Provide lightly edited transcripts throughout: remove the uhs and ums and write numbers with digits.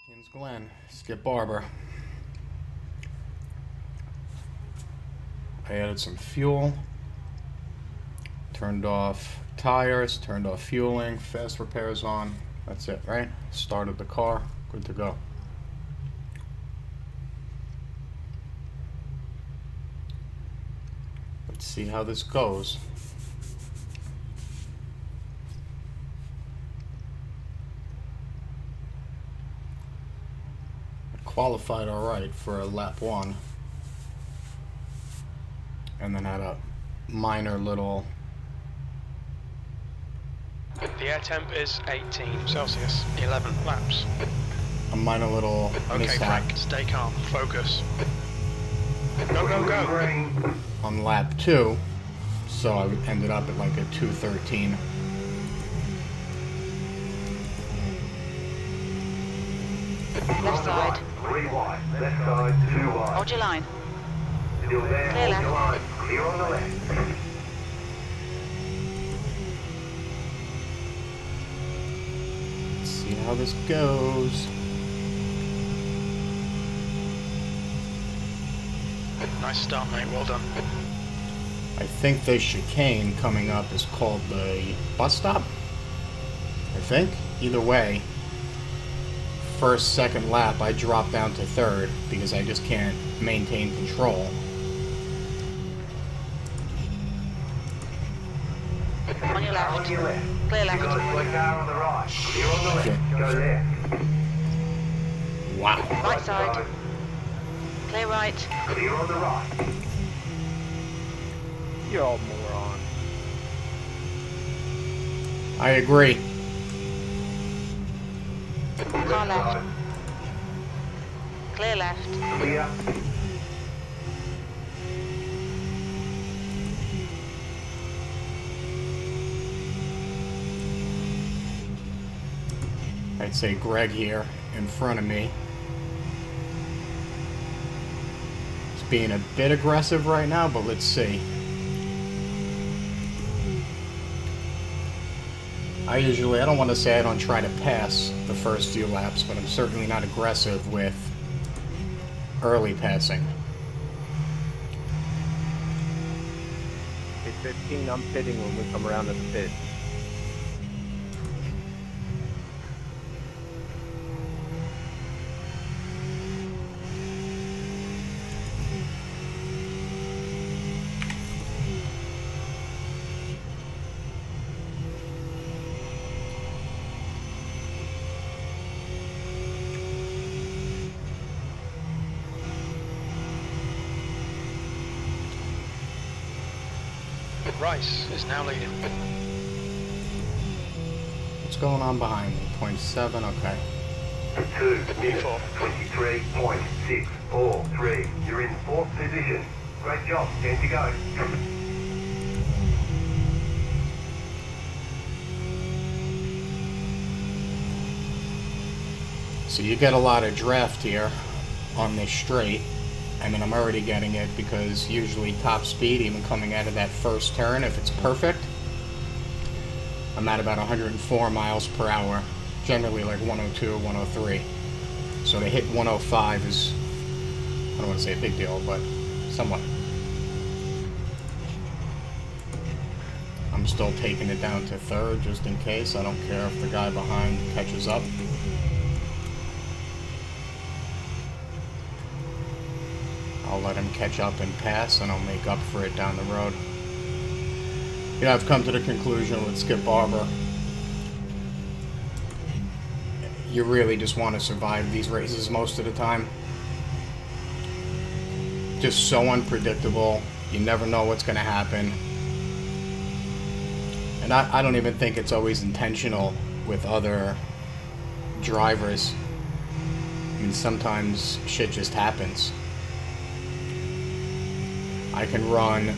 Watkins Glen, skip Barber. I added some fuel, turned off tires, turned off fueling, fast repairs on. That's it, right? Started the car, good to go. Let's see how this goes. Qualified all right for a lap 1, and then had a minor little. The air temp is 18 Celsius, 11 laps. A minor little okay, mishap. Frank, stay calm, focus. Go, go, go. On lap 2, so I ended up at like a 2:13. Left side. 3 wide. Left side, 2 wide. Hold your line. Still there, Clear hold your left. line. Clear on the left. Let's see how this goes. Nice start, mate, well done. I think the chicane coming up is called the bus stop. I think. Either way, first, second lap, I drop down to 3rd because I just can't maintain control. On your left. On your left. Clear You got left. a slow car on the right. Clear on the left. Go left. Wow. Right side. Clear right. Clear on the right. You're all moron. I agree. Car left. Clear left. Clear. I'd say Greg here in front of me. He's being a bit aggressive right now, but let's see. I don't want to say I don't try to pass the first few laps, but I'm certainly not aggressive with early passing. It's 15, I'm pitting when we come around to the pit. Rice is now leading. What's going on behind me? 0.7, okay. 2 minutes, Four. 23.643. You're in 4th position. Great job. 10 to go. So you get a lot of draft here on this straight. I mean, I'm already getting it because usually top speed, even coming out of that first turn, if it's perfect, I'm at about 104 miles per hour. Generally like 102 or 103. So to hit 105 is, I don't want to say a big deal, but somewhat. I'm still taking it down to 3rd just in case. I don't care if the guy behind catches up. I'll let him catch up and pass, and I'll make up for it down the road. You know, I've come to the conclusion with Skip Barber, you really just want to survive these races most of the time. Just so unpredictable. You never know what's going to happen. And I don't even think it's always intentional with other drivers. I mean, sometimes shit just happens. I can run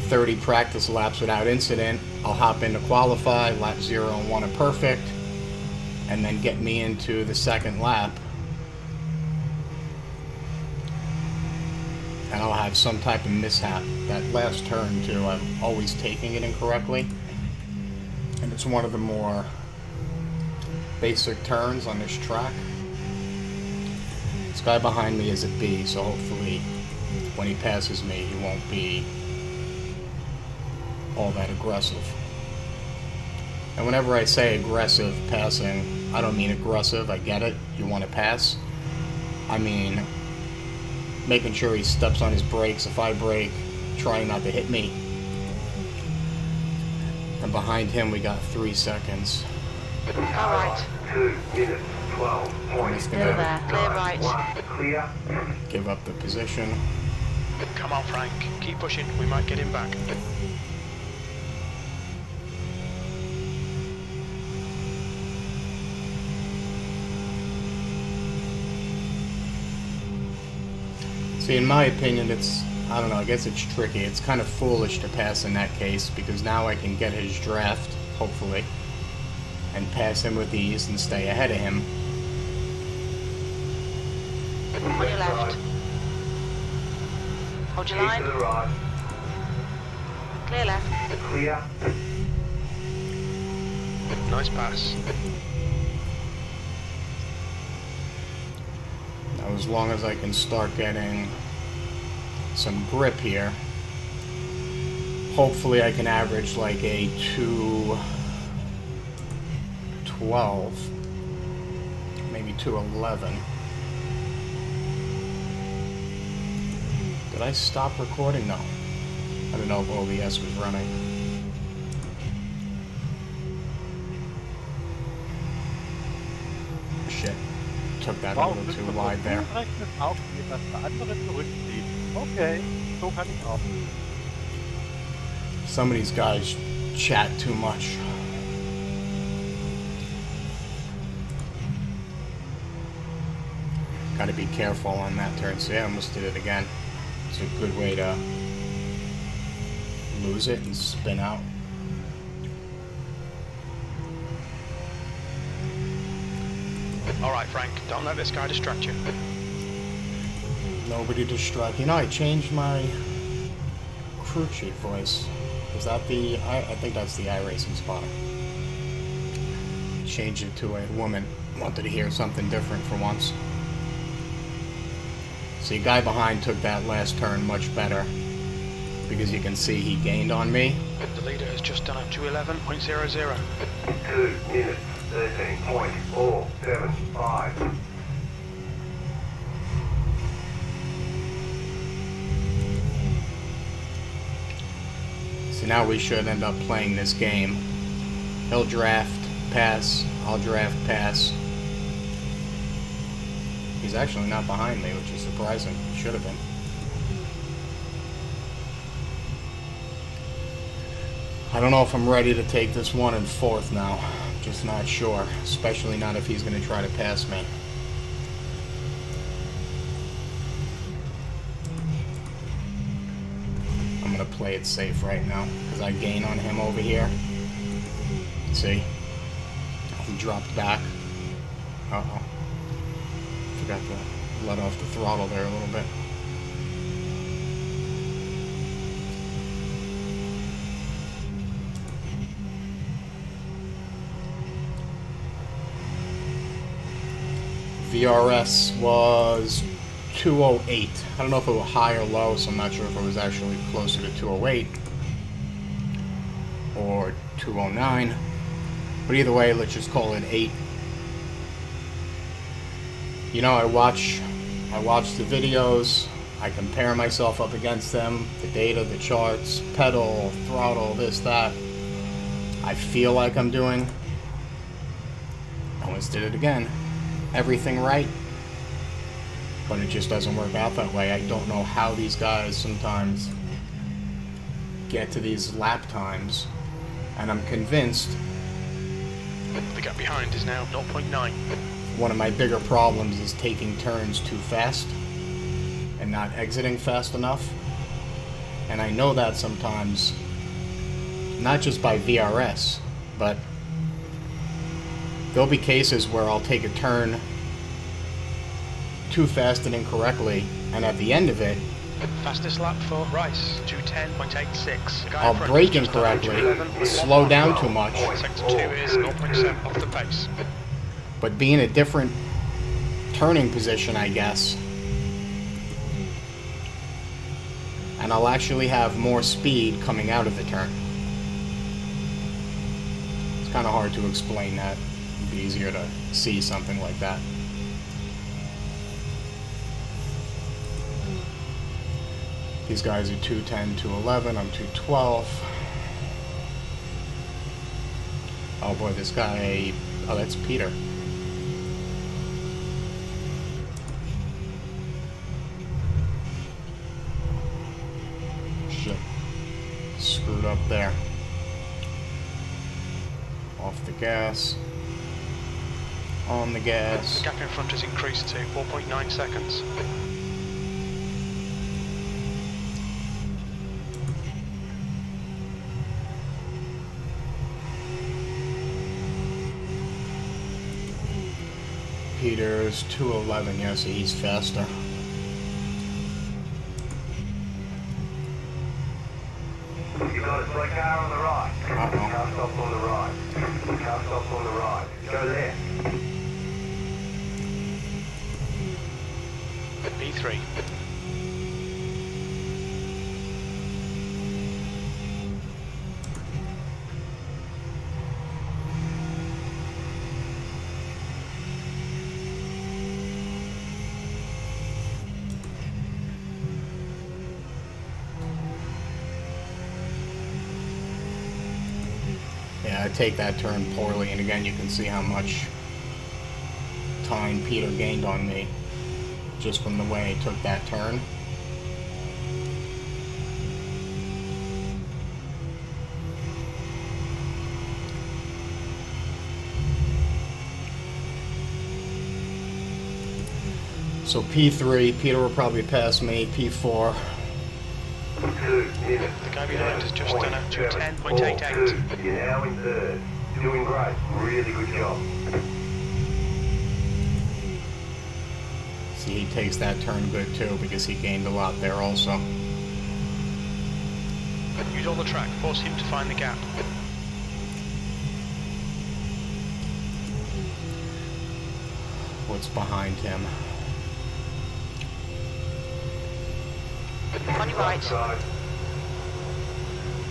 30 practice laps without incident. I'll hop into qualify, lap 0 and 1 are perfect, and then get me into the 2nd lap. And I'll have some type of mishap. That last turn, too, I'm always taking it incorrectly. And it's one of the more basic turns on this track. This guy behind me is a B, so hopefully when he passes me, he won't be all that aggressive. And whenever I say aggressive passing, I don't mean aggressive, I get it, you want to pass. I mean making sure he steps on his brakes. If I brake, trying not to hit me. And behind him we got 3 seconds. Alright. 2 minutes, 12 I'm points. just Clear gonna there. Clear right. Clear. give up the position. Come on, Frank. Keep pushing. We might get him back. See, in my opinion, it's, I don't know, I guess it's tricky. It's kind of foolish to pass in that case, because now I can get his draft, hopefully, and pass him with ease and stay ahead of him. On your left. Hold your Keep line. to the right. Clear left. Clear. Nice pass. Now, as long as I can start getting some grip here, hopefully I can average like a 2:12, maybe 2:11. Did I stop recording? No. I don't know if OBS was running. Shit. Took that a little too wide there. Auch dass der andere zurückzieht. Okay, so kann ich auch. Some of these guys chat too much. Gotta be careful on that turn. See, I almost did it again. It's a good way to lose it and spin out. Alright, Frank. Don't let this guy distract you. Nobody distract. You know, I changed my crew chief voice. Is that the... I think that's the iRacing spot. Changed it to a woman. Wanted to hear something different for once. See, guy behind took that last turn much better, because you can see he gained on me. The leader has just done a 2:11.00. 2 minutes, 13.475. So now we should end up playing this game. He'll draft, pass, I'll draft, pass. He's actually not behind me, which is surprising. He should have been. I don't know if I'm ready to take this 1 and 4th now. I'm just not sure. Especially not if he's going to try to pass me. I'm going to play it safe right now, because I gain on him over here. See? He dropped back. Uh-oh. Forgot to let off the throttle there a little bit. VRS was 208. I don't know if it was high or low, so I'm not sure if it was actually closer to 208 or 209. But either way, let's just call it 8. You know, I watch the videos, I compare myself up against them, the data, the charts, pedal, throttle, this, that. I feel like I'm doing, I almost did it again, everything right, but it just doesn't work out that way. I don't know how these guys sometimes get to these lap times, and I'm convinced The gap behind is now 0.9. one of my bigger problems is taking turns too fast and not exiting fast enough. And I know that sometimes, not just by VRS, but there'll be cases where I'll take a turn too fast and incorrectly, and at the end of it, Fastest lap for Rice, 2:10.86. I'll brake incorrectly, slow down too much, Sector 2 is 0.7 off the pace. but being a different turning position, I guess. And I'll actually have more speed coming out of the turn. It's kind of hard to explain that. It'd be easier to see something like that. These guys are 210, 211, I'm 212. Oh boy, this guy... Oh, that's Peter. Shit. Screwed up there. Off the gas. On the gas. The gap in front has increased to 4.9 seconds. Peter's 211, yeah, so he's faster. You got a straight car on the right. Uh-oh. Car stops on the right. Car stops on the right. Go left. B3. Yeah, I take that turn poorly, and again, you can see how much time Peter gained on me just from the way he took that turn. So P3, Peter will probably pass me. P4. 2 minutes. The guy behind has just done a 210.88. You're now in third. Doing great. Really good job. See, he takes that turn good too because he gained a lot there also. Use all the track, force him to find the gap. What's behind him? On your right. Side.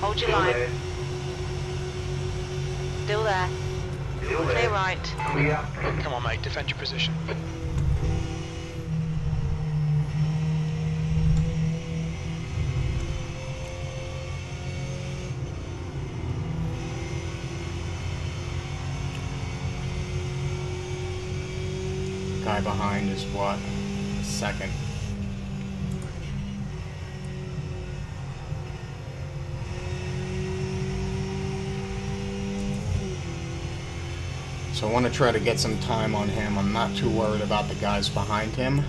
Hold your Still line. there. Still there. Still Clear there. right. Clear. Come on, mate, defend your position. Guy behind is what? Second. So I want to try to get some time on him. I'm not too worried about the guys behind him,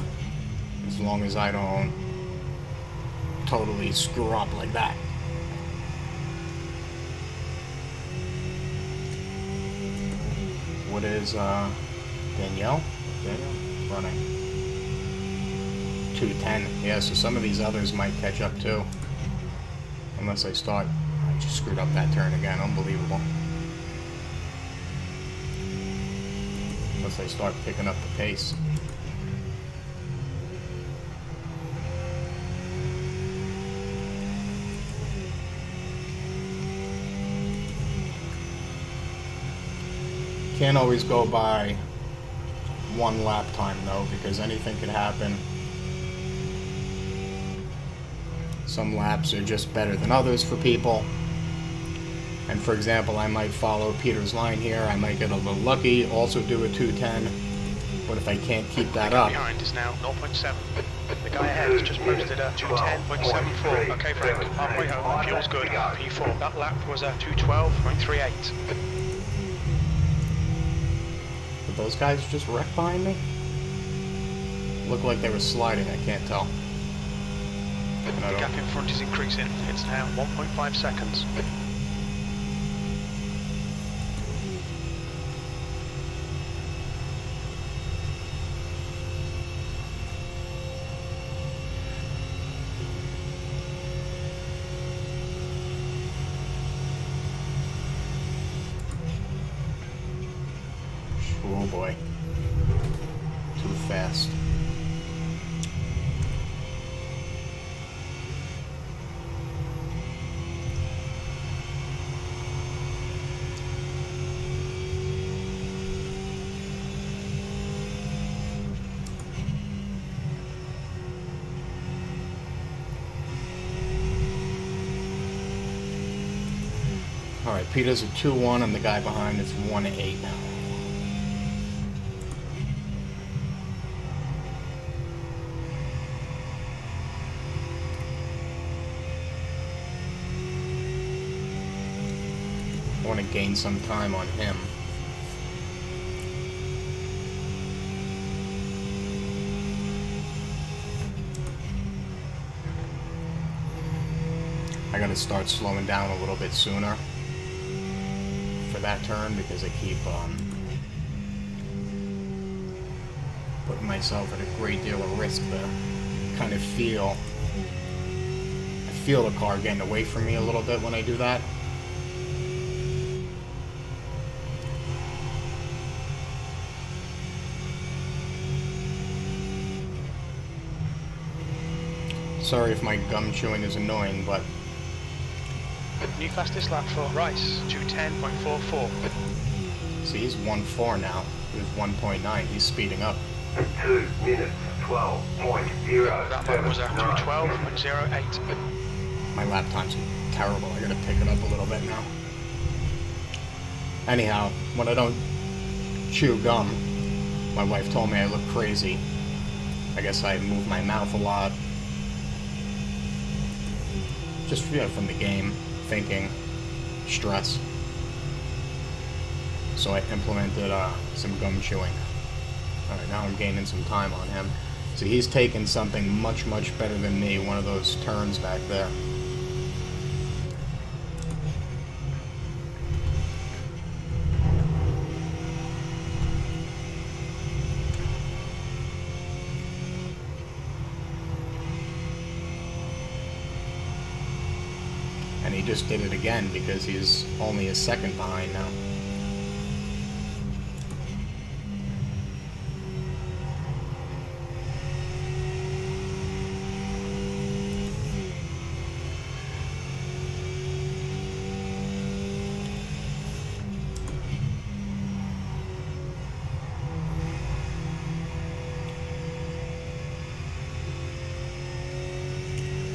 as long as I don't totally screw up like that. What is Danielle running? 210. Yeah, so some of these others might catch up too. Unless I start... I just screwed up that turn again. Unbelievable. Unless I start picking up the pace. Can't always go by one lap time though, because anything could happen. Some laps are just better than others for people. And for example, I might follow Peter's line here. I might get a little lucky, also do a 210. But if I can't keep that The guy up... behind is now 0.7. The guy ahead has just posted a 210.74. Okay, Frank, halfway home, fuel's good. P4. That lap was a 212.38. Did those guys just wreck behind me? Looked like they were sliding, I can't tell. The gap in front is increasing. It's now 1.5 seconds. Oh boy. fast. Alright, Peter's a 2-1 and the guy behind is 1-8. I want to gain some time on him. I gotta start slowing down a little bit sooner for that turn because I keep putting myself at a great deal of risk to kind of feel the car getting away from me a little bit when I do that. Sorry if my gum chewing is annoying, but New fastest lap for Rice, 2:10.44. see, he's 1.4 now. He was 1.9. He's speeding up. 2 minutes, 12.0. That lap was at 2:12.08. My lap time's terrible. I gotta pick it up a little bit now. Anyhow, when I don't chew gum, my wife told me I look crazy. I guess I move my mouth a lot. Just from the game, thinking, stress. So I implemented some gum chewing. Alright, now I'm gaining some time on him. So he's taking something much, much better than me, one of those turns back there. And he just did it again because he's only a second behind now.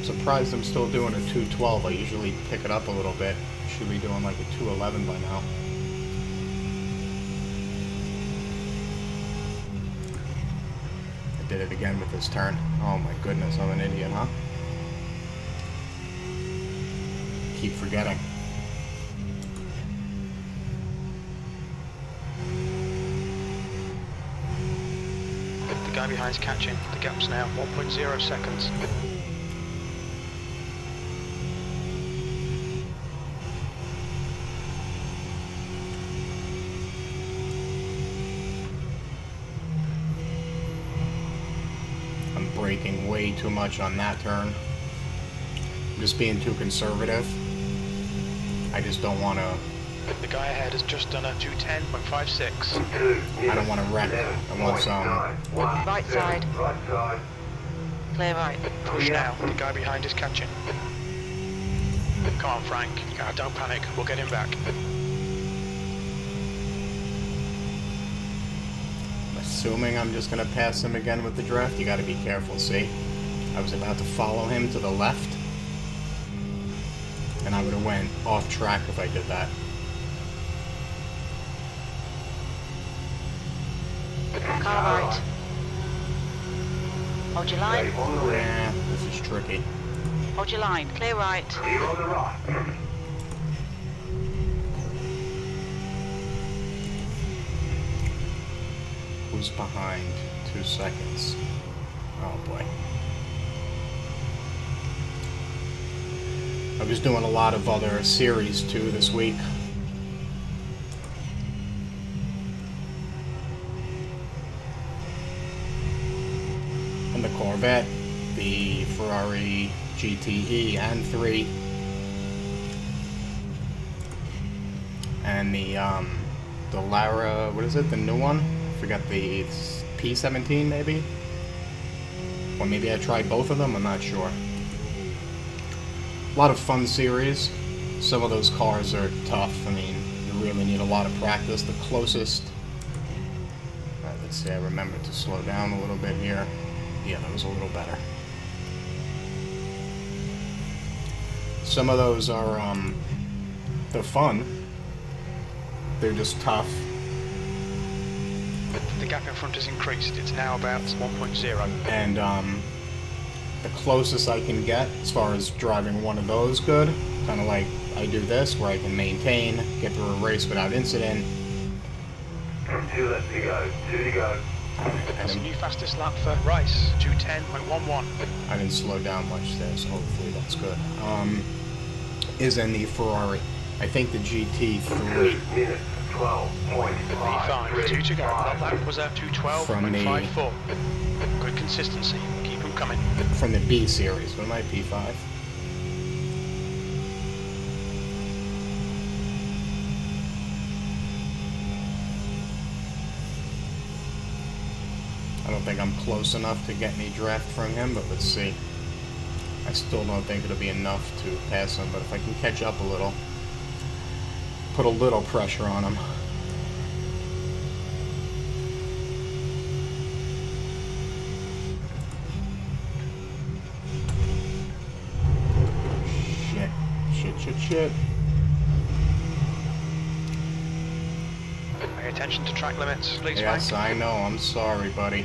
Surprised I'm still doing a 2:12. I usually pick it up a little bit. Should be doing like a 2:11 by now. I did it again with this turn. Oh my goodness, I'm an idiot, huh? Keep forgetting. The guy behind's catching. The gap's now 1.0 seconds. Braking way too much on that turn. I'm just being too conservative. I just don't want to. The guy ahead has just done a 2:10.56. I don't want to wreck. I want some. Right side. Right side. Clear right. Push now. The guy behind is catching. Come on, Frank. Don't panic. We'll get him back. Assuming I'm just going to pass him again with the draft. You got to be careful, see? I was about to follow him to the left. And I would have went off track if I did that. Car right. Hold your line. Yeah, this is tricky. Hold your line. Clear right. Clear on the right. Who's behind? 2 seconds. Oh boy. I was doing a lot of other series too this week. And the Corvette, the Ferrari GTE and 3, and the Lara, what is it, the new one? I forgot the P17 maybe? Or maybe I tried both of them, I'm not sure. A lot of fun series. Some of those cars are tough. I mean, you really need a lot of practice. The closest... Alright, let's see, I remembered to slow down a little bit here. Yeah, that was a little better. Some of those are, they're fun. They're just tough. The gap in front has increased. It's now about 1.0. And, the closest I can get as far as driving one of those good, kind of like I do this, where I can maintain, get through a race without incident. 2 left to go, 2 to go. That's a new fastest lap for Rice, 2:10.11. I didn't slow down much there, so hopefully that's good. Is in the Ferrari. I think the GT3. 2 minutes, 12.5. P5, 2 to go. That lap was at 2:12.54. Good consistency. Keep them coming. From the B series. What am I, P5? I don't think I'm close enough to get any draft from him, but let's see. I still don't think it'll be enough to pass him, but if I can catch up a little, put a little pressure on him. Shit. Pay attention to track limits, please, Yes, Frank. I know. I'm sorry, buddy.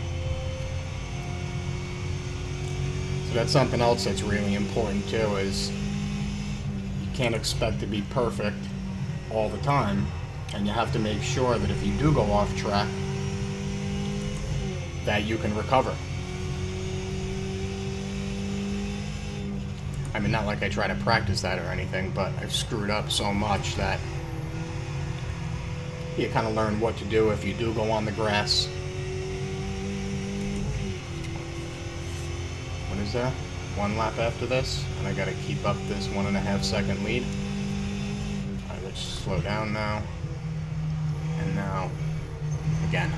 So that's something else that's really important, too, is you can't expect to be perfect all the time, and you have to make sure that if you do go off track, that you can recover. I mean, not like I try to practice that or anything, but I've screwed up so much that you kind of learn what to do if you do go on the grass. What is that? 1 lap after this, and I gotta keep up this 1.5 second lead. Alright, let's slow down now. And now, again.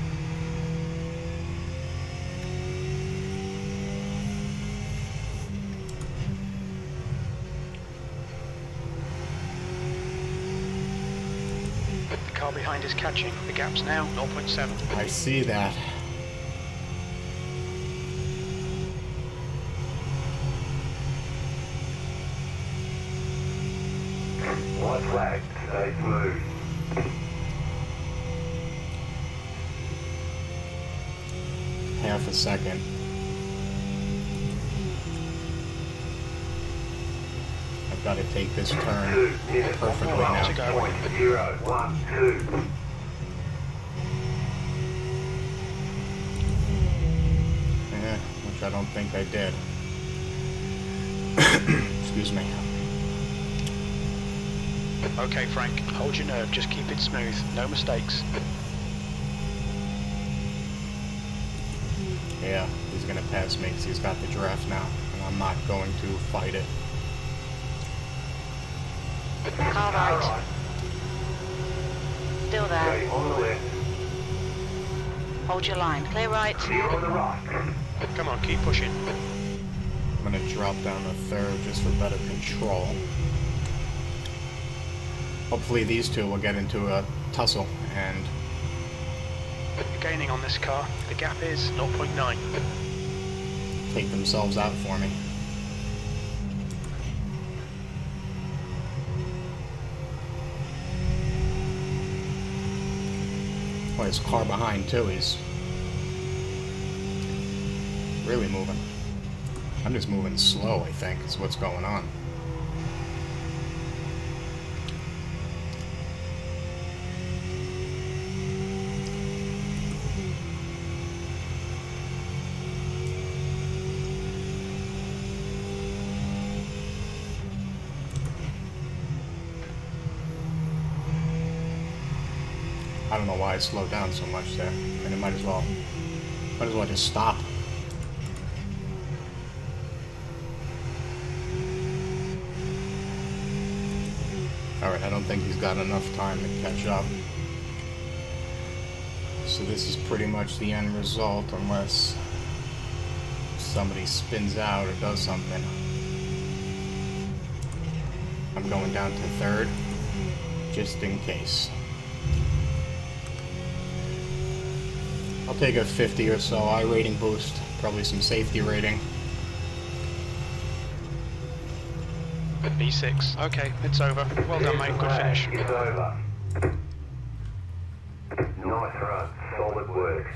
The car behind is catching. The gap's now 0.7. I see that. White flag, stay smooth. Half a second. I've got to take this turn 2 minutes, perfectly To now. go. 0.012. Yeah, which I don't think I did. Excuse me. Okay, Frank, hold your nerve. Just keep it smooth. No mistakes. Yeah, he's gonna pass me because he's got the draft now, and I'm not going to fight it. Car right. Still there. Okay, on the left, Hold your line. Clear right. clear on the right. Come on, keep pushing. I'm gonna drop down to third just for better control. Hopefully these two will get into a tussle and You're gaining on this car. The gap is 0.9. take themselves out for me. Well, his car behind too, he's really moving. I'm just moving slow, I think, is what's going on. I don't know why I slowed down so much there. I mean, it might as well just stop. Alright, I don't think he's got enough time to catch up. So this is pretty much the end result unless somebody spins out or does something. I'm going down to third, just in case. I'll take a 50 or so iRating boost, probably some safety rating. B6. Okay, it's over. Well done, mate. Good finish. It's over. Nice run. Solid work.